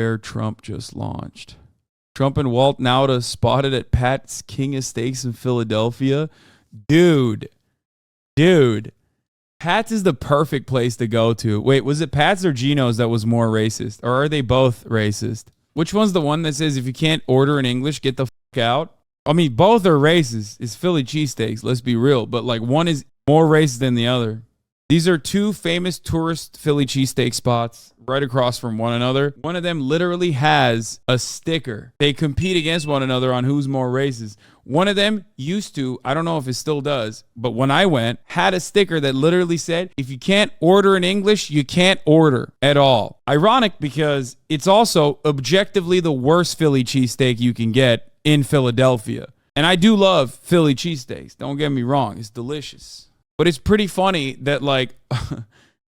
where Trump just launched. Trump and Walt Nauta spotted at Pat's King of Steaks in Philadelphia. Dude. Pat's is the perfect place to go to. Wait, was it Pat's or Geno's that was more racist? Or are they both racist? Which one's the one that says if you can't order in English, get the fuck out? I mean, both are racist. It's Philly cheesesteaks, let's be real. But like one is more racist than the other. These are two famous tourist Philly cheesesteak spots right across from one another. One of them literally has a sticker. They compete against one another on who's more racist. One of them used to, I don't know if it still does, but when I went, had a sticker that literally said, if you can't order in English, you can't order at all. Ironic because it's also objectively the worst Philly cheesesteak you can get in Philadelphia. And I do love Philly cheesesteaks. Don't get me wrong. It's delicious. But it's pretty funny that like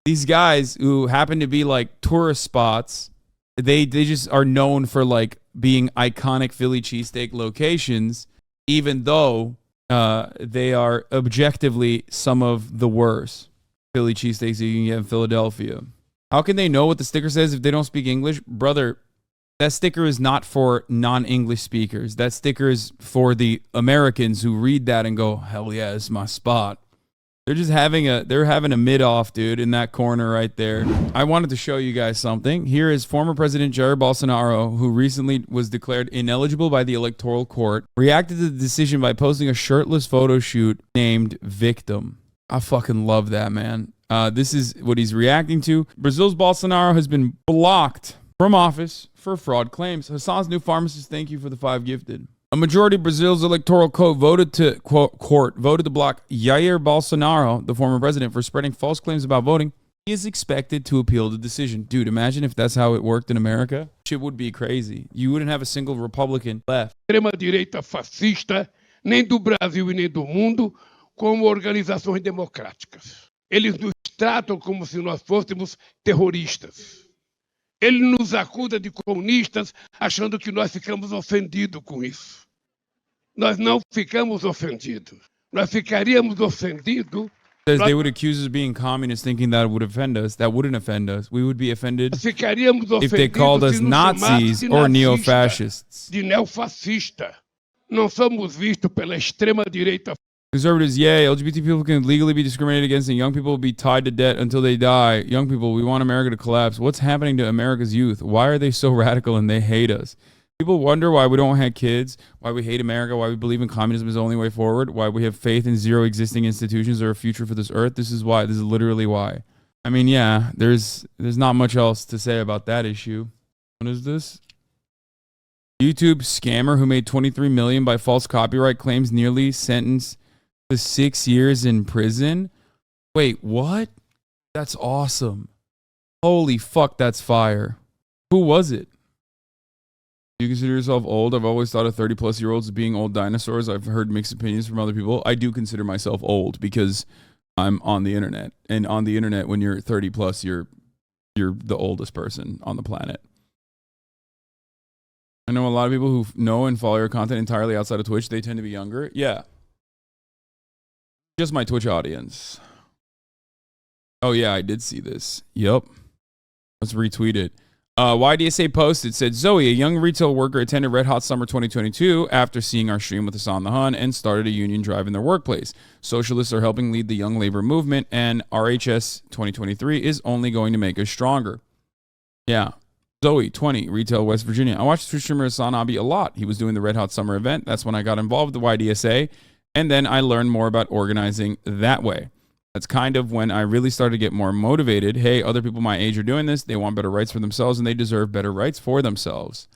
these guys who happen to be like tourist spots, they just are known for like being iconic Philly cheesesteak locations, even though they are objectively some of the worst Philly cheesesteaks you can get in Philadelphia. How can they know what the sticker says if they don't speak English? Brother, that sticker is not for non-English speakers. That sticker is for the Americans who read that and go, hell yeah, it's my spot. They're having a mid-off, dude, in that corner right there. I wanted to show you guys something. Here is former President Jair Bolsonaro, who recently was declared ineligible by the Electoral Court, reacted to the decision by posting a shirtless photo shoot named Victim. I fucking love that, man. This is what he's reacting to. Brazil's Bolsonaro has been blocked from office for fraud claims. Hasan's new pharmacist, thank you for the 5 gifted. A majority of Brazil's electoral court voted to block Jair Bolsonaro, the former president, for spreading false claims about voting. He is expected to appeal the decision. Dude, imagine if that's how it worked in America. Shit would be crazy. You wouldn't have a single Republican left. Extrema-direita fascista, nem do Brasil e nem do mundo, como organizações democráticas. Eles nos tratam como se nós fôssemos terroristas. Ele nos acusa de comunistas, achando que nós ficamos ofendidos com isso. Nós não ficamos ofendidos. Nós ficaríamos ofendidos. They would accuse us of being communists, thinking that would offend us. That wouldn't offend us. We would be offended if they called us Nazis or neo-fascists. De neofascista. Não somos vistos pela extrema-direita. Conservatives, yay. LGBT people can legally be discriminated against and young people will be tied to debt until they die. Young people, we want America to collapse. What's happening to America's youth? Why are they so radical and they hate us? People wonder why we don't have kids, why we hate America, why we believe in communism is the only way forward, why we have faith in zero existing institutions or a future for this earth. This is why. This is literally why. I mean, yeah, there's not much else to say about that issue. What is this? YouTube scammer who made $23 million by false copyright claims nearly sentenced to 6 years in prison. Wait, what? That's awesome. Holy fuck, that's fire. Who was it? Do you consider yourself old? I've always thought of 30-plus-year-olds as being old dinosaurs. I've heard mixed opinions from other people. I do consider myself old because I'm on the internet. And on the internet, when you're 30-plus, you're the oldest person on the planet. I know a lot of people who know and follow your content entirely outside of Twitch. They tend to be younger. Yeah. Just my Twitch audience. Oh, yeah, I did see this. Yep. Let's retweet it. YDSA post, it said, Zoe, a young retail worker, attended Red Hot Summer 2022 after seeing our stream with Hasan the Hun and started a union drive in their workplace. Socialists are helping lead the young labor movement, and RHS 2023 is only going to make us stronger. Yeah. Zoe, 20, retail, West Virginia. I watched Twitch streamer HasanAbi a lot. He was doing the Red Hot Summer event. That's when I got involved with the YDSA. And then I learned more about organizing that way. That's kind of when I really started to get more motivated. Hey, other people my age are doing this. They want better rights for themselves, and they deserve better rights for themselves.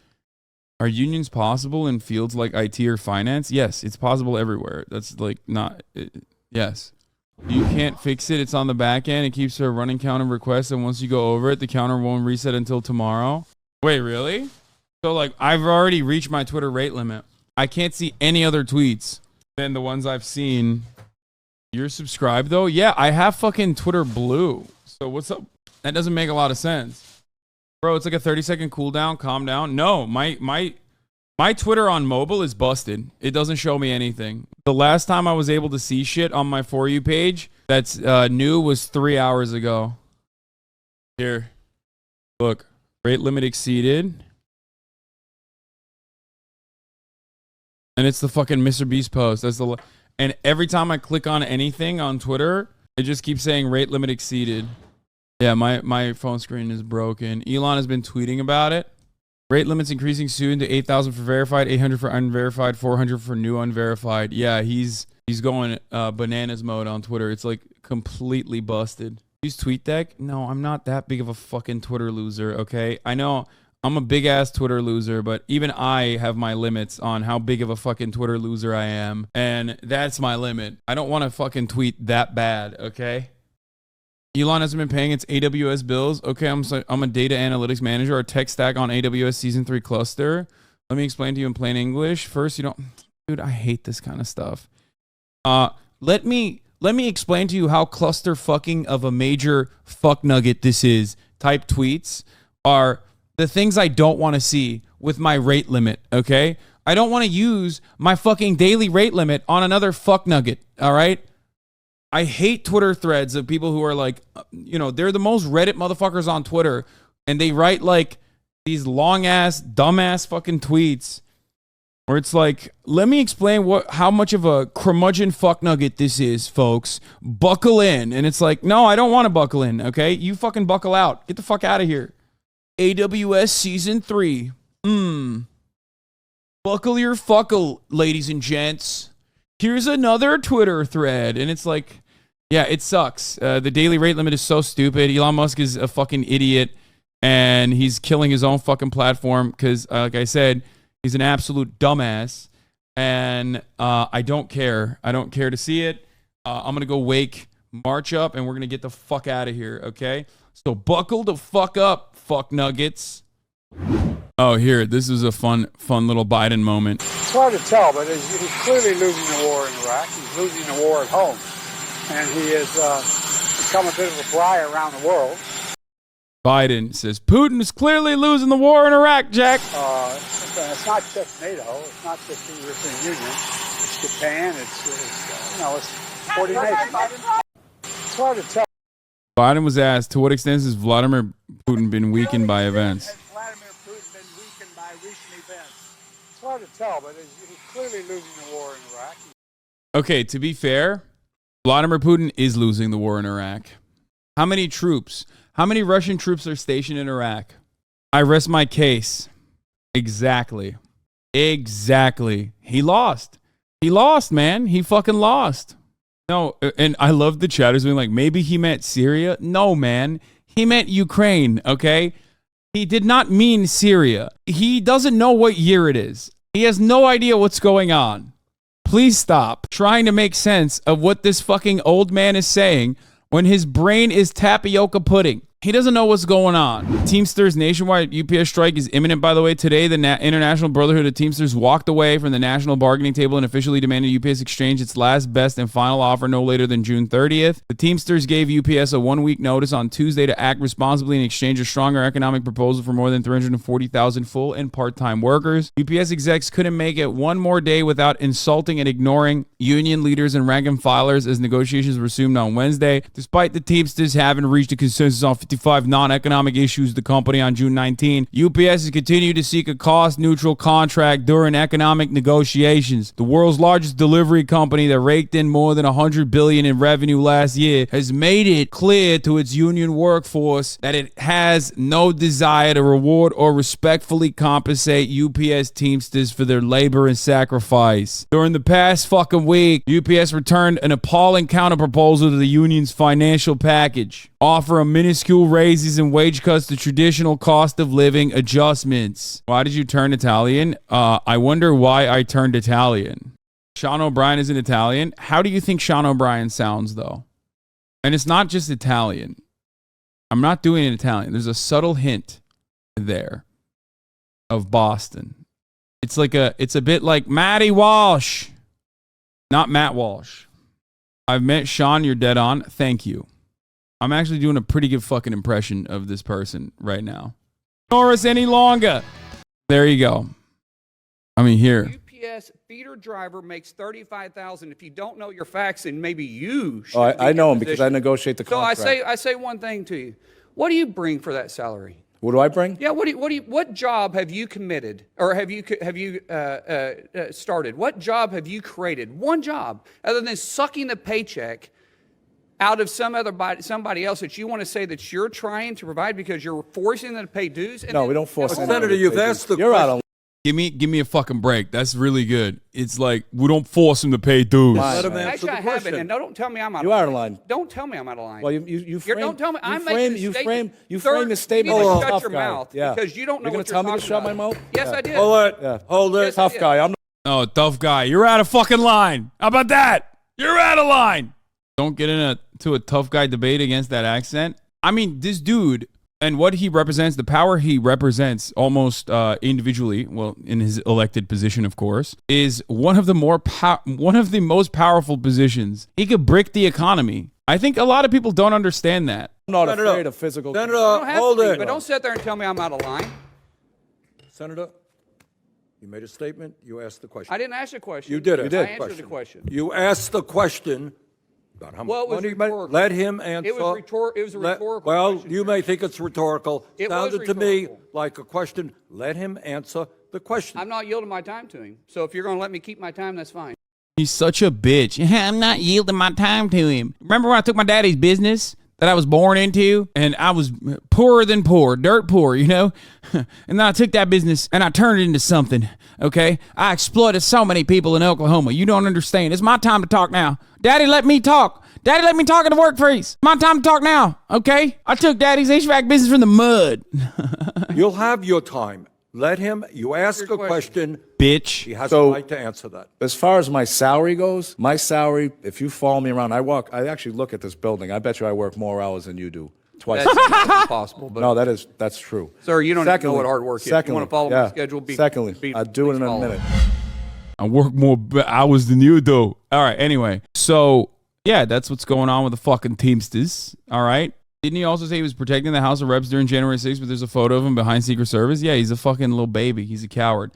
Are unions possible in fields like IT or finance? Yes, it's possible everywhere. That's like not... yes. You can't fix it. It's on the back end. It keeps a running count of requests, and once you go over it, the counter won't reset until tomorrow. Wait, really? So, like, I've already reached my Twitter rate limit. I can't see any other tweets than the ones I've seen. You're subscribed, though? Yeah, I have fucking Twitter Blue. So what's up? That doesn't make a lot of sense. Bro, it's like a 30-second cooldown. Calm down. No, my Twitter on mobile is busted. It doesn't show me anything. The last time I was able to see shit on my For You page that's new was 3 hours ago. Here. Look. Rate limit exceeded. And it's the fucking Mr. Beast post. And every time I click on anything on Twitter, it just keeps saying rate limit exceeded. Yeah, my phone screen is broken. Elon has been tweeting about it. Rate limits increasing soon to 8,000 for verified, 800 for unverified, 400 for new unverified. Yeah, he's going bananas mode on Twitter. It's like completely busted. Use TweetDeck? No, I'm not that big of a fucking Twitter loser, okay? I know I'm a big ass Twitter loser, but even I have my limits on how big of a fucking Twitter loser I am. And that's my limit. I don't want to fucking tweet that bad, okay? Elon hasn't been paying its AWS bills. Okay, I'm a data analytics manager. Our tech stack on AWS Season 3 cluster. Let me explain to you in plain English. First, dude, I hate this kind of stuff. Let me explain to you how cluster fucking of a major fuck nugget this is. Type tweets are the things I don't want to see with my rate limit, okay? I don't want to use my fucking daily rate limit on another fuck nugget, all right? I hate Twitter threads of people who are like, they're the most Reddit motherfuckers on Twitter, and they write like these long-ass, dumbass fucking tweets where it's like, let me explain how much of a curmudgeon fuck nugget this is, folks. Buckle in. And it's like, no, I don't want to buckle in, okay? You fucking buckle out. Get the fuck out of here. AWS Season 3. Buckle your fuckle, ladies and gents. Here's another Twitter thread. And it's like, yeah, it sucks. The daily rate limit is so stupid. Elon Musk is a fucking idiot, and he's killing his own fucking platform because, like I said, he's an absolute dumbass, and I don't care. I don't care to see it. I'm going to go march up, and we're going to get the fuck out of here, okay? So buckle the fuck up, fuck nuggets. Oh, here, this is a fun little Biden moment. It's hard to tell, but he's clearly losing the war in Iraq. He's losing the war at home. And he has become a bit of a fly around the world. Biden says, Putin is clearly losing the war in Iraq, Jack. It's not just NATO. It's not just the European Union. It's Japan. It's 40 nations. It's hard to tell. Biden was asked, to what extent has Vladimir Putin been weakened by events? Has Vladimir Putin been weakened by recent events? It's hard to tell, but he's clearly losing the war in Iraq. Okay, to be fair, Vladimir Putin is losing the war in Iraq. How many Russian troops are stationed in Iraq? I rest my case. Exactly. He lost. He lost, man. He fucking lost. No, and I love the chatters being like, maybe he meant Syria. No, man. He meant Ukraine, okay? He did not mean Syria. He doesn't know what year it is. He has no idea what's going on. Please stop trying to make sense of what this fucking old man is saying when his brain is tapioca pudding. He doesn't know what's going on. Teamsters nationwide UPS strike is imminent, by the way. Today, the International Brotherhood of Teamsters walked away from the national bargaining table and officially demanded UPS exchange its last, best, and final offer no later than June 30th. The Teamsters gave UPS a one-week notice on Tuesday to act responsibly and exchange a stronger economic proposal for more than 340,000 full and part-time workers. UPS execs couldn't make it one more day without insulting and ignoring union leaders and rank and filers as negotiations resumed on Wednesday. Despite the Teamsters having reached a consensus on 55 non-economic issues with the company on June 19, UPS has continued to seek a cost-neutral contract during economic negotiations. The world's largest delivery company that raked in more than $100 billion in revenue last year has made it clear to its union workforce that it has no desire to reward or respectfully compensate UPS Teamsters for their labor and sacrifice. During the past fucking week, UPS returned an appalling counterproposal to the union's financial package. Offer a minuscule raises and wage cuts to traditional cost of living adjustments. Why did you turn Italian? I wonder why I turned Italian. Sean O'Brien isn't Italian. How do you think Sean O'Brien sounds, though? And it's not just Italian. I'm not doing it Italian. There's a subtle hint there of Boston. It's a bit like Matty Walsh. Not Matt Walsh. I've met Sean. You're dead on. Thank you. I'm actually doing a pretty good fucking impression of this person right now. Ignore us any longer. There you go. I mean, here. UPS feeder driver makes $35,000. If you don't know your facts, then maybe you should. I know him because I negotiate the contract. So I say one thing to you. What do you bring for that salary? What do I bring? Yeah, what job have you committed, or have you started? What job have you created? One job, other than sucking the paycheck out of somebody else that you want to say that you're trying to provide because you're forcing them to pay dues? No, we don't force them. Senator, you've asked the You're question. out of Give me a fucking break. That's really good. It's like we don't force him to pay dues. Let him answer Actually, the I haven't, question. and don't tell me I'm out You of are line. out of line. Don't tell me I'm out of line. Well, you frame. Don't tell me. You I'm frame. making a You statement. frame. You frame the statement You need like to a shut tough your guy. mouth Yeah. because you don't know You're what gonna tell me to talking shut my about. mouth? Yes, Yeah. I did. Hold it. Yeah. Hold it. Yes, Tough guy. I'm. Oh, tough guy. You're out of fucking line. How about that? You're out of line. Don't get into a tough guy debate against that accent. I mean, this dude and what he represents, the power he represents almost individually, well, in his elected position, of course, is one of the most powerful positions. He could brick the economy. I think a lot of people don't understand that. I'm not Senator, afraid of physical. Senator, You don't have hold to be, it. but don't sit there and tell me I'm out of line. Senator, you made a statement. You asked the question. I didn't ask a question. You did it. You did. I answered the question. You asked the question about how Well, it much was money. he made. rhetorical. Let him answer. It was a rhetorical Well, question. you may think it's rhetorical. It was Sounded to me rhetorical. like a question. Let him answer the question. I'm not yielding my time to him. So if you're going to let me keep my time, that's fine. He's such a bitch. I'm not yielding my time to him. Remember when I took my daddy's business that I was born into and I was poorer than poor, dirt poor, you know? And then I took that business and I turned it into something, okay? I exploited so many people in Oklahoma. You don't understand. It's my time to talk now. Daddy, let me talk. Daddy, let me talk at the work freeze. My time to talk now, okay? I took Daddy's HVAC business from the mud. You'll have your time. Let him. You ask a question. Bitch. He has So- a right to answer that. As far as my salary goes, if you follow me around, I actually look at this building. I bet you I work more hours than you do. Twice. That's impossible. But No, that's true. Sir, you don't even know what hard work is. You Secondly, wanna follow my schedule, Secondly, I'll do it in a follow. minute. I work more hours than you do. All right, anyway. So, yeah, that's what's going on with the fucking Teamsters. All right. Didn't he also say he was protecting the House of Reps during January 6th, but there's a photo of him behind Secret Service? Yeah, he's a fucking little baby. He's a coward.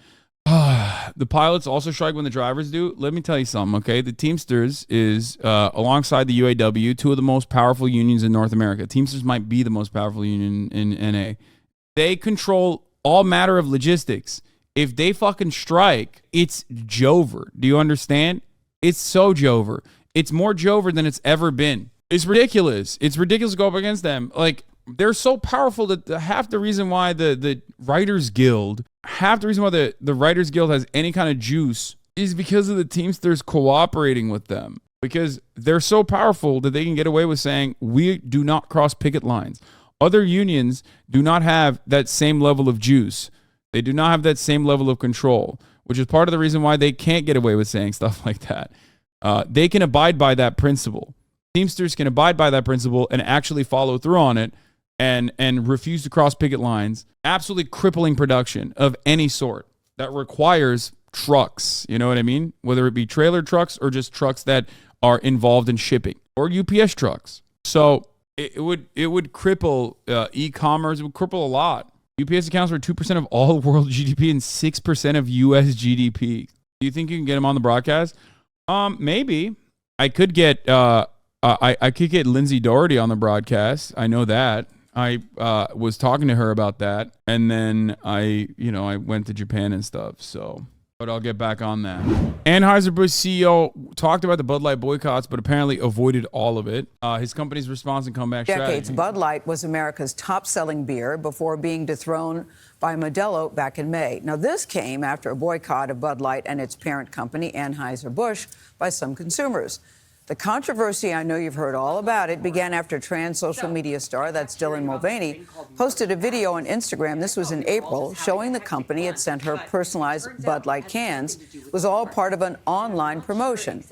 The pilots also strike when the drivers do. Let me tell you something, okay? The Teamsters is, alongside the UAW, two of the most powerful unions in North America. Teamsters might be the most powerful union in NA. They control all matter of logistics. If they fucking strike, it's Jover. Do you understand? It's so Jover. It's more Jover than it's ever been. It's ridiculous. It's ridiculous to go up against them. Like, they're so powerful that half the reason why the Writers Guild, the Writers Guild has any kind of juice is because of the Teamsters cooperating with them. Because they're so powerful that they can get away with saying, we do not cross picket lines. Other unions do not have that same level of juice. They do not have that same level of control, which is part of the reason why they can't get away with saying stuff like that. They can abide by that principle. Teamsters can abide by that principle and actually follow through on it and refuse to cross picket lines. Absolutely crippling production of any sort that requires trucks. You know what I mean? Whether it be trailer trucks or just trucks that are involved in shipping or UPS trucks. So it would cripple e-commerce. It would cripple a lot. UPS accounts for 2% of all world GDP and 6% of U.S. GDP. Do you think you can get them on the broadcast? Maybe. I could get I could get Lindsay Doherty on the broadcast. I know that. I was talking to her about that, and then I went to Japan and stuff. So, but I'll get back on that. Anheuser-Busch CEO talked about the Bud Light boycotts, but apparently avoided all of it. His company's response and comeback Decades, strategy. Bud Light was America's top-selling beer before being dethroned by Modelo back in May. Now, this came after a boycott of Bud Light and its parent company, Anheuser-Busch, by some consumers. The controversy, I know you've heard all about it, began after trans social media star, that's Dylan Mulvaney, posted a video on Instagram, this was in April, showing the company had sent her personalized Bud Light cans. It was all part of an online promotion.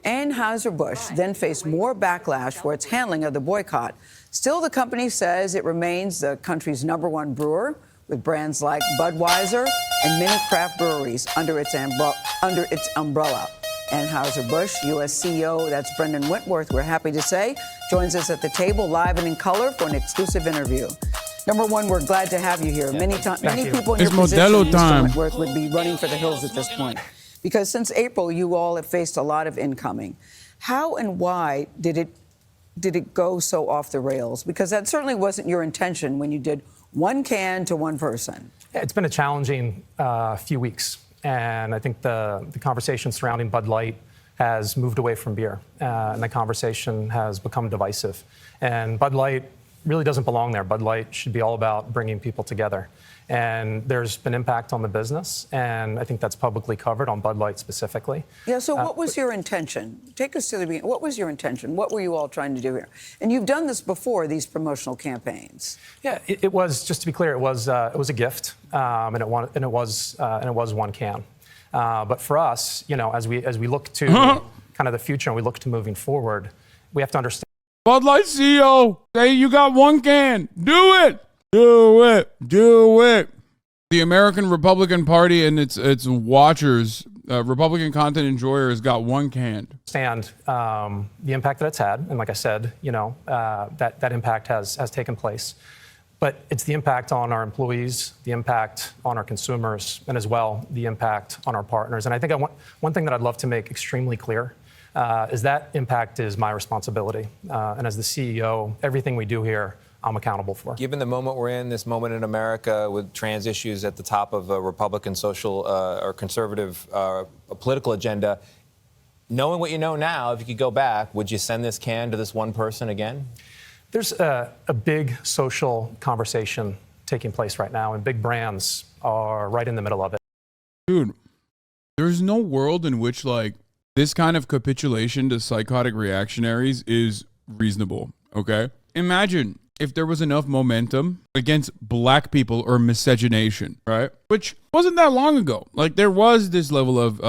Anheuser-Busch then faced more backlash for its handling of the boycott. Still, the company says it remains the country's #1 brewer, with brands like Budweiser and many craft breweries under its umbrella. Anheuser-Busch U.S. CEO, that's Brendan Whitworth, we're happy to say, joins us at the table live and in color for an exclusive interview. Number one, we're glad to have you here. Many people in It's your position, Modelo Mr. time. Whitworth, would be running for the hills at this point. Because since April, you all have faced a lot of incoming. How and why did it go so off the rails? Because that certainly wasn't your intention when you did one can to one person. It's been a challenging few weeks, and I think the conversation surrounding Bud Light has moved away from beer, and the conversation has become divisive. And Bud Light really doesn't belong there. Bud Light should be all about bringing people together. And there's been impact on the business, and I think that's publicly covered on Bud Light specifically. Yeah, so what was your intention? Take us to the beginning. What was your intention? What were you all trying to do here? And you've done this before, these promotional campaigns. Yeah, it was, just to be clear, it was a gift, and it was one can. But for us, you know, as we look to kind of the future and we look to moving forward, we have to understand. Bud Light CEO, say you got one can. Do it. Do it. Do it. The American Republican Party and its watchers, Republican content enjoyers, got one can. Understand the impact that it's had, and like I said, you know, that impact has taken place. But it's the impact on our employees, the impact on our consumers, and as well the impact on our partners. And I think one thing that I'd love to make extremely clear is that impact is my responsibility. And as the CEO, everything we do here, I'm accountable for. Given the moment we're in, this moment in America with trans issues at the top of a Republican social or conservative political agenda, knowing what you know now, if you could go back, would you send this can to this one person again? There's a big social conversation taking place right now, and big brands are right in the middle of it. Dude, there's no world in which, like, this kind of capitulation to psychotic reactionaries is reasonable, okay? Imagine if there was enough momentum against black people or miscegenation, right? Which wasn't that long ago. Like, there was this level of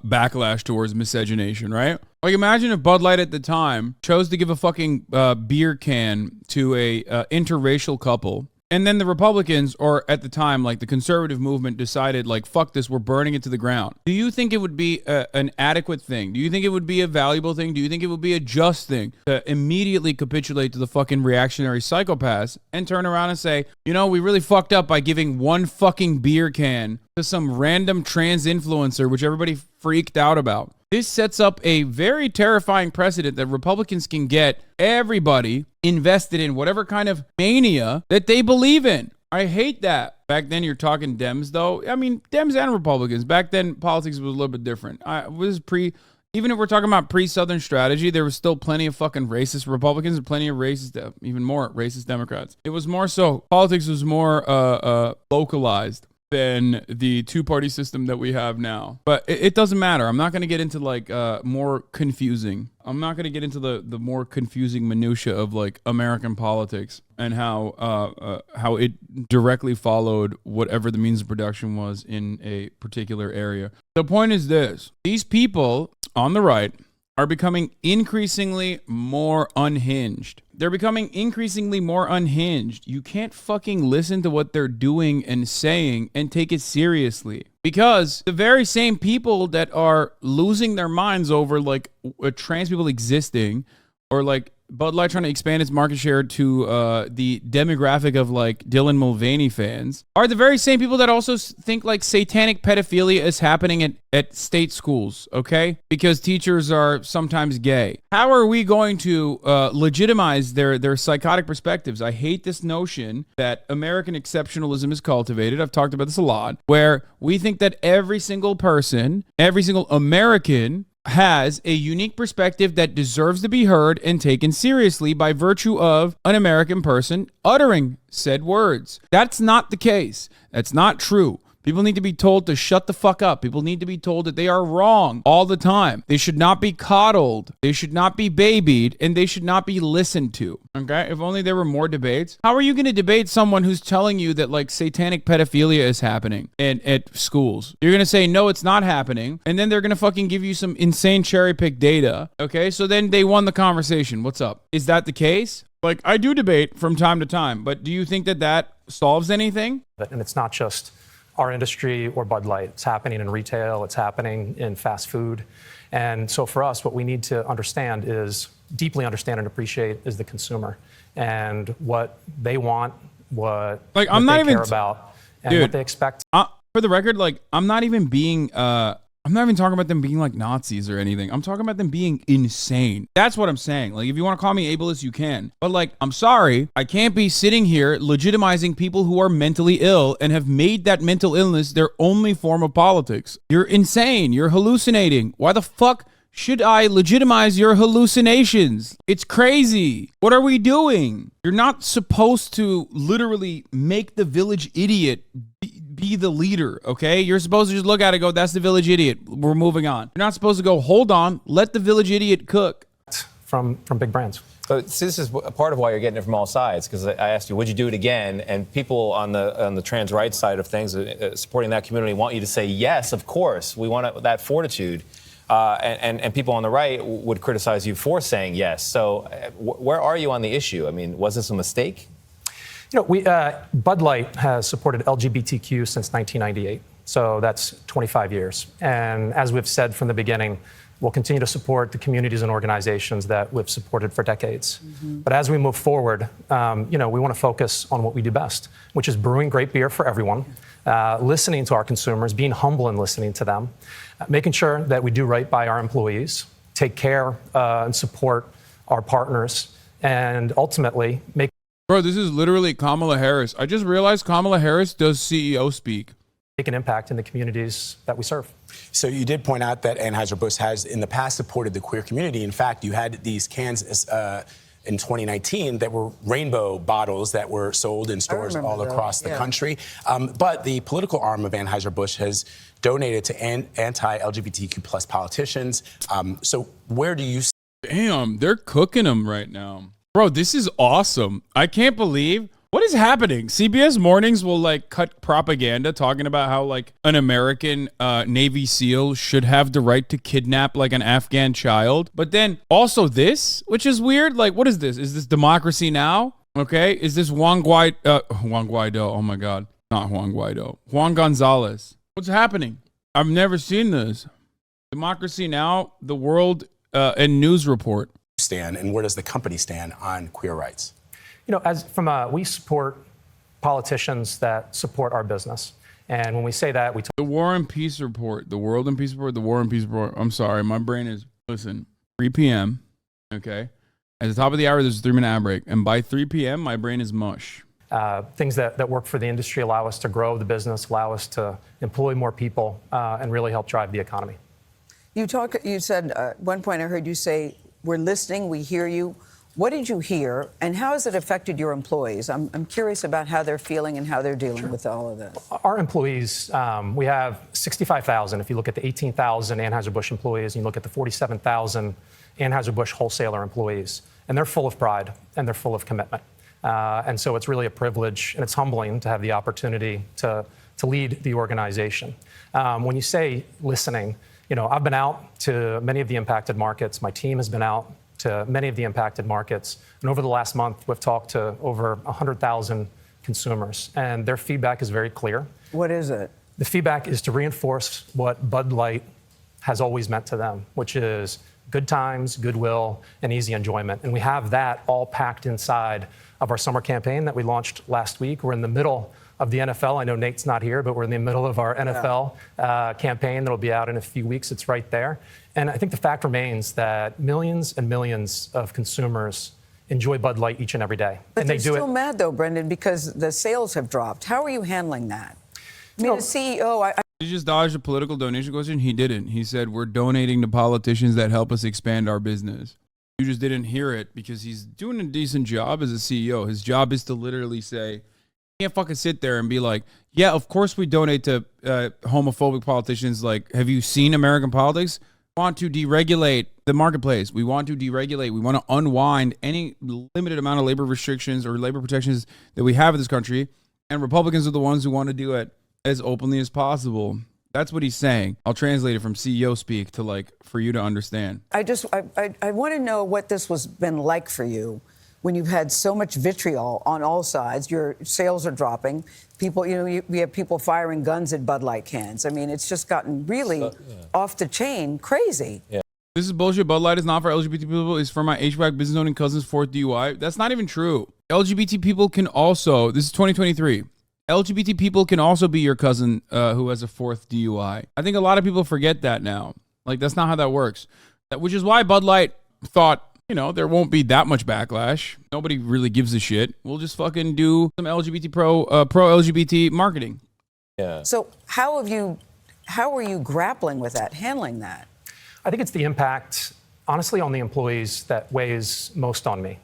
backlash towards miscegenation, right? Like, imagine if Bud Light at the time chose to give a fucking beer can to a interracial couple, and then the Republicans, or at the time, like the conservative movement, decided, like, fuck this, we're burning it to the ground. Do you think it would be an adequate thing? Do you think it would be a valuable thing? Do you think it would be a just thing to immediately capitulate to the fucking reactionary psychopaths and turn around and say, you know, we really fucked up by giving one fucking beer can to some random trans influencer, which everybody freaked out about? This sets up a very terrifying precedent that Republicans can get everybody invested in whatever kind of mania that they believe in. I hate that. Back then, you're talking Dems, though. I mean, Dems and Republicans. Back then, politics was a little bit different. Even if we're talking about pre-Southern strategy, there was still plenty of fucking racist Republicans and plenty of racist, even more racist Democrats. It was more so, politics was more localized than the two-party system that we have now. But it doesn't matter. I'm not going to get into, like, more confusing. I'm not going to get into the more confusing minutia of, like, American politics and how it directly followed whatever the means of production was in a particular area. The point is this. These people on the right are becoming increasingly more unhinged. They're becoming increasingly more unhinged. You can't fucking listen to what they're doing and saying and take it seriously. Because the very same people that are losing their minds over, like, trans people existing, or, like, Bud Light trying to expand its market share to the demographic of, like, Dylan Mulvaney fans, are the very same people that also think, like, satanic pedophilia is happening at state schools, okay? Because teachers are sometimes gay. How are we going to legitimize their psychotic perspectives? I hate this notion that American exceptionalism is cultivated. I've talked about this a lot, where we think that every single person, every single American has a unique perspective that deserves to be heard and taken seriously by virtue of an American person uttering said words. That's not the case. That's not true. People need to be told to shut the fuck up. People need to be told that they are wrong all the time. They should not be coddled. They should not be babied, and they should not be listened to. Okay? If only there were more debates. How are you going to debate someone who's telling you that, like, satanic pedophilia is happening at schools? You're going to say, no, it's not happening. And then they're going to fucking give you some insane cherry pick data. Okay? So then they won the conversation. What's up? Is that the case? Like, I do debate from time to time, but do you think that solves anything? And it's not just our industry or Bud Light. It's happening in retail. It's happening in fast food. And so for us, what we need to understand is, deeply understand and appreciate, is the consumer and what they want, what I'm not they even care about, and dude, what they expect. For the record, like, I'm not even being I'm not even talking about them being like Nazis or anything. I'm talking about them being insane. That's what I'm saying. Like, if you want to call me ableist, you can. But like, I'm sorry, I can't be sitting here legitimizing people who are mentally ill and have made that mental illness their only form of politics. You're insane. You're hallucinating. Why the fuck should I legitimize your hallucinations? It's crazy. What are we doing? You're not supposed to literally make the village idiot be the leader, okay? You're supposed to just look at it and go, that's the village idiot. We're moving on. You're not supposed to go, hold on, let the village idiot cook. From big brands. So this is part of why you're getting it from all sides, because I asked you, would you do it again? And people on the trans rights side of things, supporting that community, want you to say, yes, of course. We want that fortitude. And people on the right would criticize you for saying yes. So where are you on the issue? I mean, was this a mistake? You know, Bud Light has supported LGBTQ since 1998. So that's 25 years. And as we've said from the beginning, we'll continue to support the communities and organizations that we've supported for decades. But as we move forward, you know, we want to focus on what we do best, which is brewing great beer for everyone, listening to our consumers, being humble and listening to them, making sure that we do right by our employees, take care and support our partners, and ultimately make. Bro, this is literally Kamala Harris. I just realized Kamala Harris does CEO speak. Make an impact in the communities that we serve. So you did point out that Anheuser-Busch has in the past supported the queer community. In fact, you had these cans in 2019 that were rainbow bottles that were sold in stores all across the country. But the political arm of Anheuser-Busch has donated to anti-LGBTQ plus politicians. So where do you see? Damn, they're cooking them right now. Bro, this is awesome. I can't believe what is happening. CBS Mornings will like cut propaganda talking about how like an American Navy SEAL should have the right to kidnap like an Afghan child. But then also this, which is weird. Like, what is this? Is this Democracy Now? Okay. Is this Juan Guaido? Oh my God. Not Juan Guaido. Juan Gonzalez. What's happening? I've never seen this. Democracy Now, The World and News Report. Stand, and where does the company stand on queer rights? You know, we support politicians that support our business. And when we say that, the War and Peace Report, the World and Peace Report, the War and Peace Report. I'm sorry, my brain is, listen, 3 p.m., okay? At the top of the hour, there's a 3-minute ad break. And by 3 p.m., my brain is mush. Things that work for the industry allow us to grow the business, allow us to employ more people, and really help drive the economy. You said at one point I heard you say, we're listening, we hear you. What did you hear, and how has it affected your employees? I'm curious about how they're feeling and how they're dealing with all of this. Our employees, we have 65,000. If you look at the 18,000 Anheuser-Busch employees, and you look at the 47,000 Anheuser-Busch wholesaler employees, and they're full of pride and they're full of commitment. And so it's really a privilege and it's humbling to have the opportunity to lead the organization. When you say listening, you know, I've been out to many of the impacted markets. My team has been out to many of the impacted markets. And over the last month, we've talked to over 100,000 consumers. And their feedback is very clear. What is it? The feedback is to reinforce what Bud Light has always meant to them, which is good times, goodwill, and easy enjoyment. And we have that all packed inside of our summer campaign that we launched last week. We're in the middle of the NFL. I know Nate's not here, but we're in the middle of our NFL campaign that'll be out in a few weeks. It's right there. And I think the fact remains that millions and millions of consumers enjoy Bud Light each and every day. But and they're still mad, though, Brendan, because the sales have dropped. How are you handling that? I mean, the CEO... He just dodged a political donation question. He didn't. He said, we're donating to politicians that help us expand our business. You just didn't hear it because he's doing a decent job as a CEO. His job is to literally say, you can't fucking sit there and be like, yeah, of course we donate to homophobic politicians. Like, have you seen American politics? We want to deregulate the marketplace. We want to deregulate. We want to unwind any limited amount of labor restrictions or labor protections that we have in this country. And Republicans are the ones who want to do it as openly as possible. That's what he's saying. I'll translate it from CEO speak to like for you to understand. I want to know what this was been like for you when you've had so much vitriol on all sides. Your sales are dropping. People, you know, we have people firing guns at Bud Light cans. I mean, it's just gotten really off the chain, crazy. Yeah. This is bullshit. Bud Light is not for LGBT people. It's for my HVAC business owning cousin's 4th DUI. That's not even true. LGBT people can also, this is 2023. LGBT people can also be your cousin who has a 4th DUI. I think a lot of people forget that now. Like, that's not how that works. Which is why Bud Light thought, you know, there won't be that much backlash. Nobody really gives a shit. We'll just fucking do some LGBT pro LGBT marketing. Yeah. So how are you grappling with that, handling that? I think it's the impact, honestly, on the employees that weighs most on me.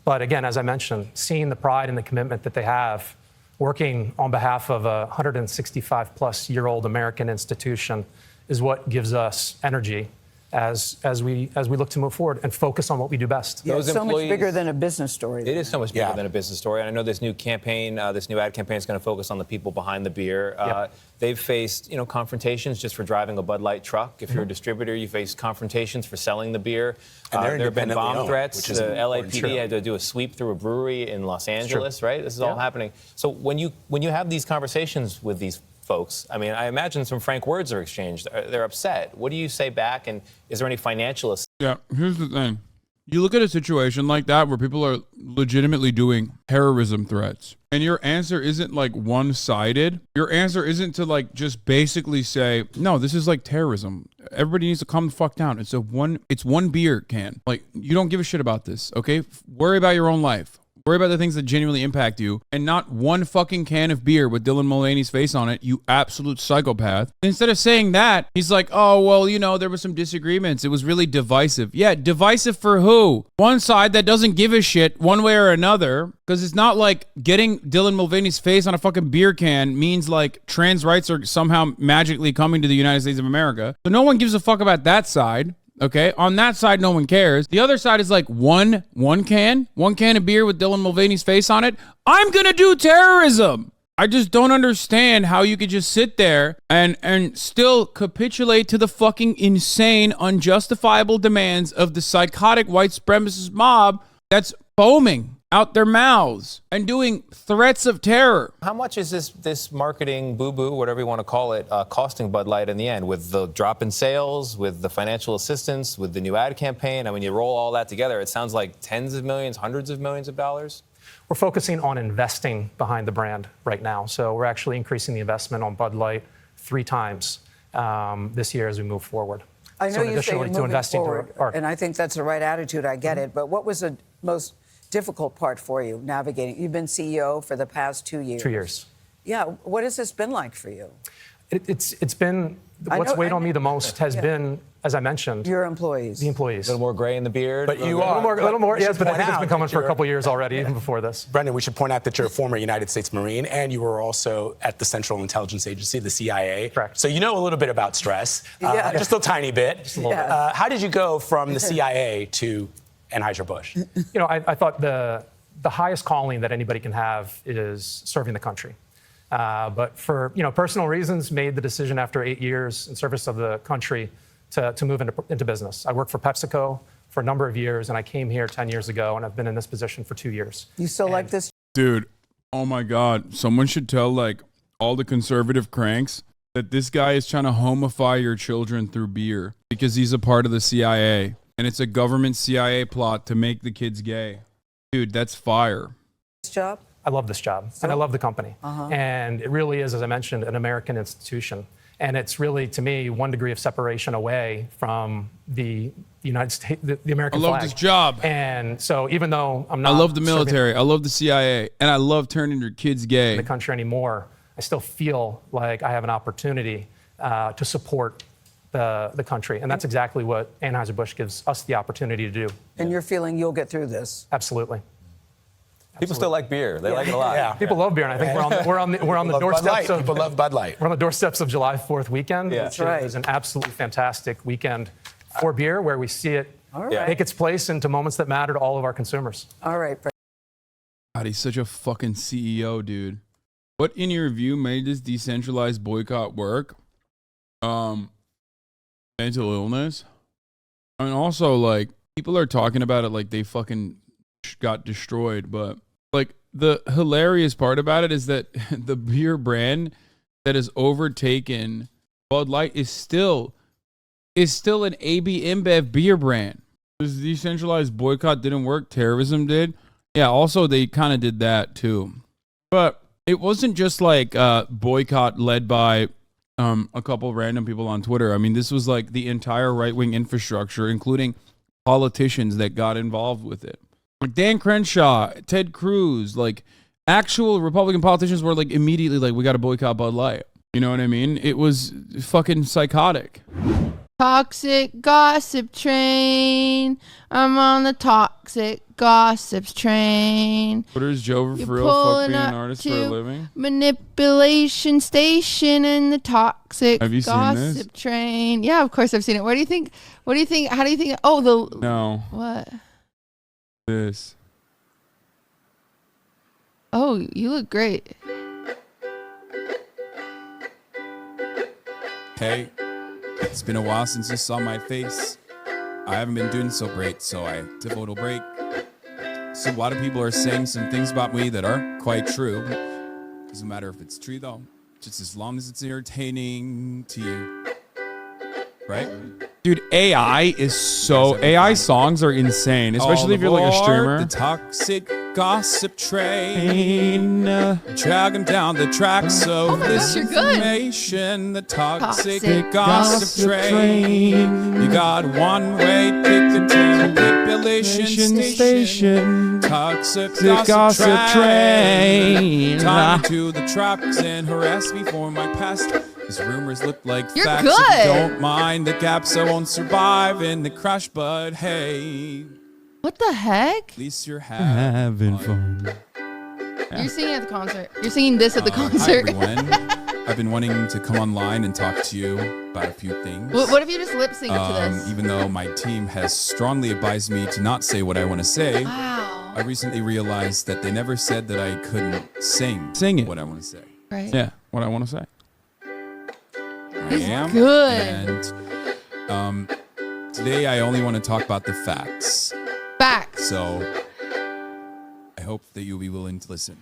But again, as I mentioned, seeing the pride and the commitment that they have, working on behalf of a 165-plus-year-old American institution is what gives us energy as we look to move forward and focus on what we do best. Yeah, it's so much bigger than a business story. It is so much bigger than a business story. And I know this new campaign, this new ad campaign is going to focus on the people behind the beer. They've faced, you know, confrontations just for driving a Bud Light truck. If you're a distributor, you face confrontations for selling the beer. And there have been bomb owned, threats. which is The important. LAPD had to do a sweep through a brewery in Los Angeles, right? This is all happening. So when you have these conversations with these folks, I mean, I imagine some frank words are exchanged. They're upset. What do you say back? And is there any financial assistance? Yeah, here's the thing. You look at a situation like that where people are legitimately doing terrorism threats, and your answer isn't like one-sided. Your answer isn't to like just basically say, no, this is like terrorism. Everybody needs to calm the fuck down. It's one beer can. Like, you don't give a shit about this, okay? Worry about your own life. Worry about the things that genuinely impact you, and not one fucking can of beer with Dylan Mulvaney's face on it, you absolute psychopath. Instead of saying that, he's like, oh, well, you know, there were some disagreements. It was really divisive. Yeah, divisive for who? One side that doesn't give a shit one way or another, because it's not like getting Dylan Mulvaney's face on a fucking beer can means like trans rights are somehow magically coming to the United States of America. So no one gives a fuck about that side. Okay, on that side, no one cares. The other side is like one can of beer with Dylan Mulvaney's face on it. I'm gonna do terrorism. I just don't understand how you could just sit there and still capitulate to the fucking insane, unjustifiable demands of the psychotic white supremacist mob that's foaming out their mouths and doing threats of terror. How much is this marketing boo-boo, whatever you want to call it, costing Bud Light in the end? With the drop in sales, with the financial assistance, with the new ad campaign? I mean, you roll all that together, it sounds like tens of millions, hundreds of millions of dollars? We're focusing on investing behind the brand right now. So we're actually increasing the investment on Bud Light 3 times this year as we move forward. I know you say you're moving forward, our and I think that's the right attitude. I get it. But what was the most difficult part for you navigating? You've been CEO for the past 2 years. 2 years. Yeah. What has this been like for you? It's been, what's weighed on me the most has been, as I mentioned, your employees. The employees. A little more gray in the beard. But you a little more, yes, but I point think it's out been coming that for a couple of years already, even before this. Brendan, we should point out that you're a former United States Marine, and you were also at the Central Intelligence Agency, the CIA. Correct. So you know a little bit about stress, just a tiny bit. Just a little bit. How did you go from the CIA to Anheuser-Busch? You know, I thought the highest calling that anybody can have is serving the country. But for personal reasons, made the decision after 8 years in service of the country to move into business. I worked for PepsiCo for a number of years, and I came here 10 years ago, and I've been in this position for 2 years. You still like this? Dude, oh my God. Someone should tell like all the conservative cranks that this guy is trying to homify your children through beer because he's a part of the CIA. And it's a government CIA plot to make the kids gay. Dude, that's fire. This job? I love this job, and I love the company. And it really is, as I mentioned, an American institution. And it's really, to me, 1 degree of separation away from the United States, the American flag. I love this job. And so even though I'm not I love the military, I love the CIA, and I love turning your kids gay. In the country anymore, I still feel like I have an opportunity to support the country. And that's exactly what Anheuser-Busch gives us the opportunity to do. And you're feeling you'll get through this? Absolutely. People still like beer. They like it a lot. Yeah. People love beer, and I think we're on the doorsteps of People love Bud Light. We're on the doorsteps of July 4th weekend. Yeah. That's right. It was an absolutely fantastic weekend for beer, where we see it right. take its place into moments that matter to all of our consumers. All right. God, he's such a fucking CEO, dude. What, in your view, made this decentralized boycott work? Mental illness. I mean, also, like, people are talking about it like they fucking got destroyed, but like the hilarious part about it is that the beer brand that has overtaken Bud Light is still an AB InBev beer brand. This decentralized boycott didn't work. Terrorism did. Yeah, also they kind of did that too. But It wasn't just like boycott led by a couple random people on Twitter. I mean, this was like the entire right-wing infrastructure, including politicians that got involved with it. Like Dan Crenshaw, Ted Cruz, like actual Republican politicians were like immediately like, we got to boycott Bud Light. You know what I mean? It was fucking psychotic. Toxic gossip train. I'm on the toxic gossips train. Twitter's Joe for real fuck being an artist for a living. Manipulation station in the toxic Have you seen gossip this? train. Yeah, of course I've seen it. What do you think? What do you think? How do you think? Oh, the No. what? This. Oh, you look great. Hey, it's been a while since you saw my face. I haven't been doing so great, so I took a little break. So a lot of people are saying some things about me that aren't quite true. Doesn't matter if it's true though, just as long as it's entertaining to you. Right? Dude, AI is so... AI songs are insane, especially if you're like a streamer. The toxic gossip train, dragging down the tracks of this information. The toxic gossip train. You got one way ticket to manipulation station. Toxic gossip train. Time to the trucks and harass me for my past. These rumors look like facts. Good. If you don't mind the gaps, I won't survive in the crash, but hey. What the heck? At least you're having fun. You're singing at the concert. You're singing this at the Hi concert. everyone. I've been wanting to come online and talk to you about a few things. What if you just lip sync to this? Even though my team has strongly advised me to not say what I want to say, Wow. I recently realized that they never said that I couldn't sing it. What I want to say. Right. Yeah, what I want to say. He's I am. good. And today I only want to talk about the facts. Facts. So I hope that you'll be willing to listen.